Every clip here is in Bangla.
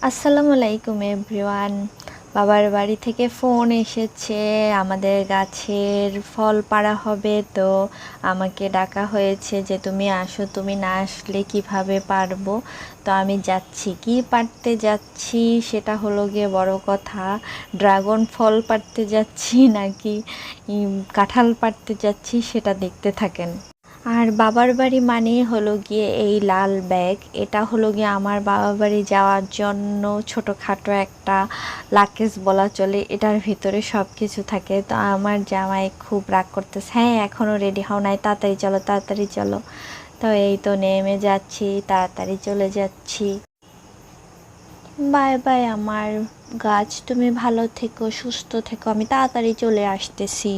আসসালামু আলাইকুম এভরিওয়ান। বাবার বাড়ি থেকে ফোন এসেছে, আমাদের গাছের ফল পাড়া হবে, তো আমাকে ডাকা হয়েছে যে তুমি আসো, তুমি না আসলে কিভাবে পারবো। তো আমি যাচ্ছি, কি পারতে যাচ্ছি সেটা হলো গিয়ে বড় কথা। ড্রাগন ফল পারতে যাচ্ছি নাকি কাঁঠাল পারতে যাচ্ছি সেটা দেখতে থাকেন। আর বাবার বাড়ি মানেই হলো গিয়ে এই লাল ব্যাগ, এটা হলো গিয়ে আমার বাবার বাড়ি যাওয়ার জন্য ছোটোখাটো একটা লাকেজ বলা চলে। এটার ভিতরে সব কিছু থাকে। তো আমার জামাই খুব রাগ করতেছে, হ্যাঁ এখনও রেডি হও নাই, তাড়াতাড়ি চলো তাড়াতাড়ি চলো। তো এই তো নেমে যাচ্ছি, তাড়াতাড়ি চলে যাচ্ছি। বাই বাই আমার গাছ, তুমি ভালো থেকো সুস্থ থেকো, আমি তাড়াতাড়ি চলে আসতেছি।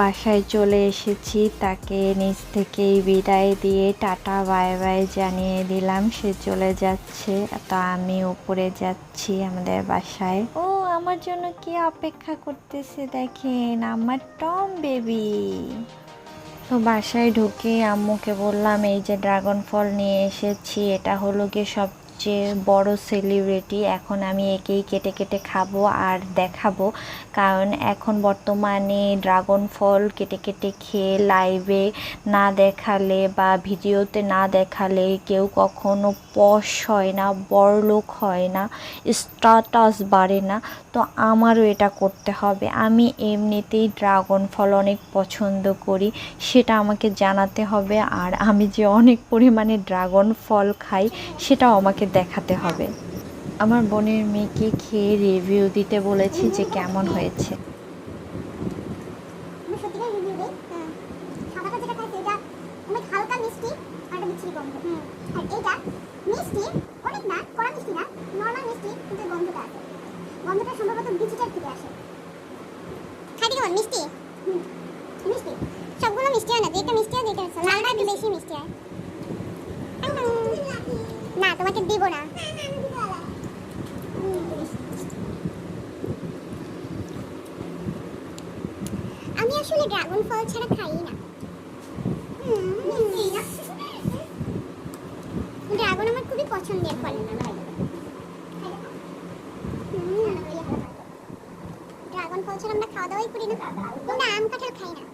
বাসায় চলে এসেছি, তাকে নিচ থেকেই বিদায় দিয়ে টাটা বাই বাই জানিয়ে দিলাম, সে চলে যাচ্ছে। তো আমি উপরে যাচ্ছি আমাদের বাসায়। ও আমার জন্য কি অপেক্ষা করতেছে দেখেন, আমার টম বেবি। তো বাসায় ঢুকে আম্মুকে বললাম এই যে ড্রাগন ফল নিয়ে এসেছি, এটা হলো গিয়ে সবচেয়ে বড় সেলিব্রিটি, এখন আমি একেই কেটে কেটে খাবো আর দেখাবো। কারণ এখন বর্তমানে ড্রাগন ফল কেটে কেটে খেয়ে লাইভে না দেখালে বা ভিডিওতে না দেখালে কেউ কখনো পশ হয় না, বড়লোক হয় না, স্ট্যাটাস বাড়ে না। তো আমারও এটা করতে হবে। আমি এমনিতেই ড্রাগন ফল অনেক পছন্দ করি, সেটা আমাকে জানাতে হবে। আর আমি যে অনেক পরিমাণে ড্রাগন ফল খাই সেটাও আমাকে দেখাতে হবে। আমার বোনের মেয়েকে খেয়ে রিভিউ দিতে বলেছি যে কেমন হয়েছে। গন্ধটা সম্ভবত বিচিটার থেকে আসে। খাইতে কেমন মিষ্টি? মিষ্টি সবগুলো মিষ্টি হয় না, যেটা মিষ্টি হয় যেটা লালটা একটু বেশি মিষ্টি হয়। না তোমাকে দিব না। আমি আসলে ড্রাগন ফল ছাড়া খাই না। ড্রাগন আমার খুবই পছন্দের ফল। ড্রাগন ফল ছাড়া আমরা খাওয়া দাওয়াই করি না। তোমরা আম কাঁঠাল খাই না।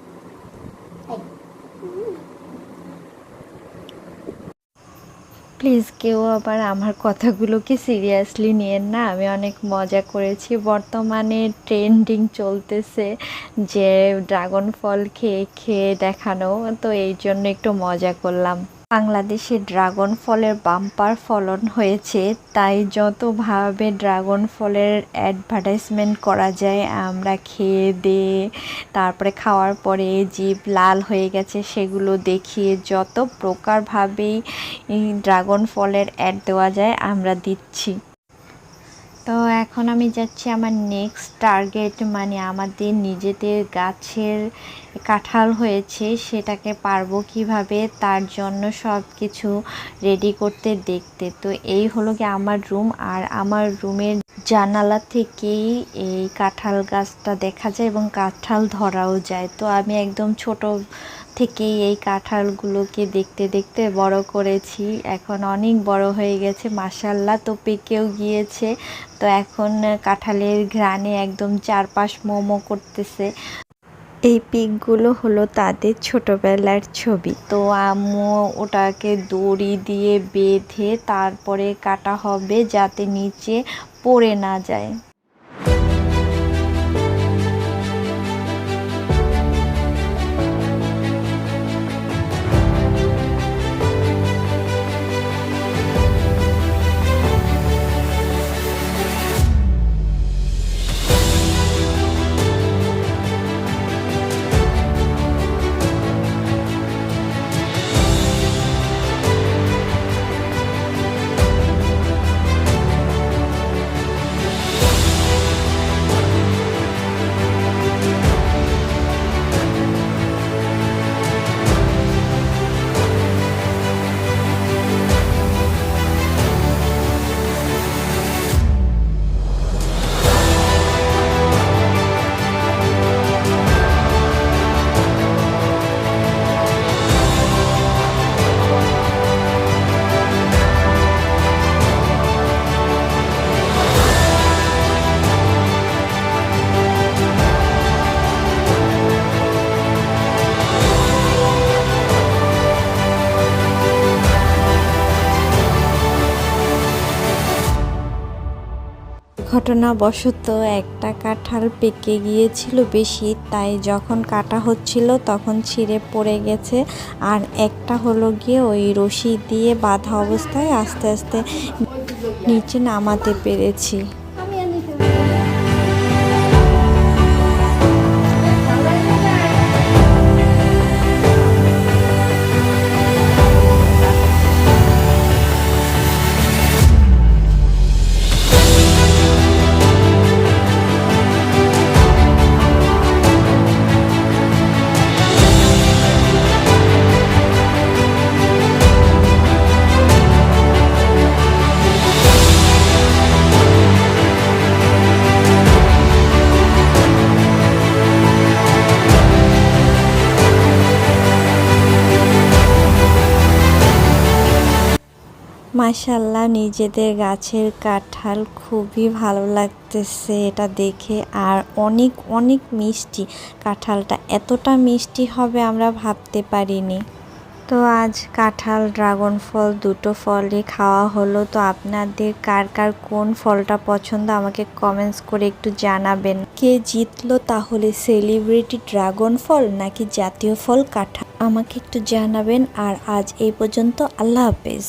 প্লিজ কেউ আবার আমার কথাগুলোকে সিরিয়াসলি নিয়েন না, আমি অনেক মজা করেছি। বর্তমানে ট্রেন্ডিং চলতেছে যে ড্রাগন ফল খেয়ে খেয়ে দেখানো, তো এই জন্য একটু মজা করলাম। বাংলাদেশে ড্রাগন ফলের বাম্পার ফলন হয়েছে, তাই যতভাবে ড্রাগন ফলের অ্যাডভার্টাইজমেন্ট করা যায় আমরা খেয়ে দিয়ে তারপরে খাওয়ার পরে জিভ লাল হয়ে গেছে সেগুলো দেখিয়ে যত প্রকারভাবেই ড্রাগন ফলের অ্যাড দেওয়া যায় আমরা দিচ্ছি। তো এখন আমি যাচ্ছি আমার নেক্সট টার্গেট, মানে আমাদের নিজেদের গাছের কাঁঠাল হয়েছে সেটাকে পারবো কিভাবে, তার জন্য সব কিছু রেডি করতে দেখতে। তো এই হলো কি আমার রুম, আর আমার রুমের জানালা থেকেই এই কাঁঠাল গাছটা দেখা যায় এবং কাঁঠাল ধরাও যায়। তো আমি একদম ছোট থেকেই এই কাঁঠালগুলোকে দেখতে দেখতে বড় করেছি, এখন অনেক বড় হয়ে গেছে মাশাআল্লাহ। তো পেকেও গিয়েছে, তো এখন কাঁঠালের ঘ্রাণে একদম চারপাশ মোমো করতেছে। এই পিকগুলো হলো তাদের ছোটবেলার ছবি। তো আম্মু ওটাকে দড়ি দিয়ে বেঁধে তারপরে কাটা হবে যাতে নিচে পড়ে না যায়। ঘটনাবশত একটা কাঁঠাল পেকে গিয়েছিল বেশি, তাই যখন কাটা হচ্ছিল তখন ছিঁড়ে পড়ে গেছে। আর একটা হলো গিয়ে ওই রশি দিয়ে বাঁধা অবস্থায় আস্তে আস্তে নিচে নামাতে পেরেছি। মাশাআল্লাহ, নিজেদের গাছের কাঁঠাল খুবই ভালো লাগতেছে এটা দেখে। আর অনেক অনেক মিষ্টি, কাঁঠালটা এতটা মিষ্টি হবে আমরা ভাবতে পারিনি। তো আজ কাঁঠাল ড্রাগন ফল দুটো ফলই খাওয়া হলো। তো আপনাদের কার কার কোন ফলটা পছন্দ আমাকে কমেন্টস করে একটু জানাবেন। কে জিতলো তাহলে, সেলিব্রিটি ড্রাগন ফল নাকি জাতীয় ফল কাঁঠাল, আমাকে একটু জানাবেন। আর আজ এই পর্যন্ত, আল্লাহ হাফেজ।